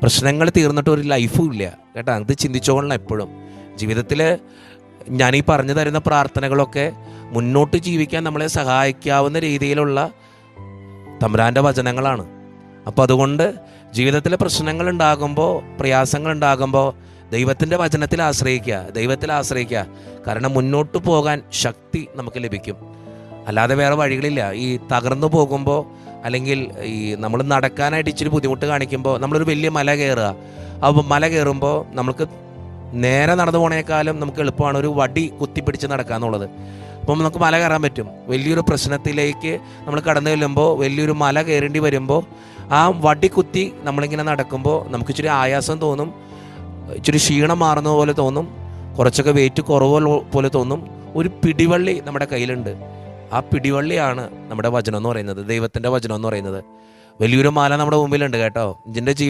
പ്രശ്നങ്ങൾ തീർന്നിട്ട് ഒരു ലൈഫും ഇല്ല കേട്ടോ. അത് ചിന്തിച്ചോളണം എപ്പോഴും. ജീവിതത്തിൽ ഞാനീ പറഞ്ഞു തരുന്ന പ്രാർത്ഥനകളൊക്കെ മുന്നോട്ട് ജീവിക്കാൻ നമ്മളെ സഹായിക്കാവുന്ന രീതിയിലുള്ള തമ്പുരാൻ്റെ വചനങ്ങളാണ്. അപ്പോൾ അതുകൊണ്ട് ജീവിതത്തിലെ പ്രശ്നങ്ങൾ ഉണ്ടാകുമ്പോൾ, പ്രയാസങ്ങൾ ഉണ്ടാകുമ്പോൾ ദൈവത്തിൻ്റെ വചനത്തിൽ ആശ്രയിക്കുക. കാരണം മുന്നോട്ട് പോകാൻ ശക്തി നമുക്ക് ലഭിക്കും. അല്ലാതെ വേറെ വഴികളില്ല. ഈ തകർന്നു പോകുമ്പോൾ, അല്ലെങ്കിൽ ഈ നമ്മൾ നടക്കാനായിട്ട് ഇച്ചിരി ബുദ്ധിമുട്ട് കാണിക്കുമ്പോൾ, നമ്മളൊരു വലിയ മല കയറുക. അപ്പോൾ മല കയറുമ്പോൾ നമുക്ക് നേരെ നടന്നു പോണേക്കാളും നമുക്ക് എളുപ്പമാണ് ഒരു വടി കുത്തിപ്പിടിച്ച് നടക്കുക എന്നുള്ളത്. അപ്പം നമുക്ക് മല കയറാൻ പറ്റും. വലിയൊരു പ്രശ്നത്തിലേക്ക് നമ്മൾ കടന്നു ചെല്ലുമ്പോൾ, വലിയൊരു മല കയറേണ്ടി വരുമ്പോൾ, ആ വടി കുത്തി നമ്മളിങ്ങനെ നടക്കുമ്പോൾ നമുക്ക് ഇച്ചിരി ആയാസം തോന്നും, ഇച്ചിരി ക്ഷീണം മാറുന്ന പോലെ തോന്നും, കുറച്ചൊക്കെ വെയിറ്റ് കുറവ് പോലെ തോന്നും. ഒരു പിടിവള്ളി നമ്മുടെ കയ്യിലുണ്ട്. ആ പിടിവള്ളിയാണ് നമ്മുടെ വചനം എന്ന് പറയുന്നത്, ദൈവത്തിൻ്റെ വചനം എന്ന് പറയുന്നത്. വലിയൊരു മാല നമ്മുടെ മുമ്പിലുണ്ട് കേട്ടോ. ഇതിൻ്റെ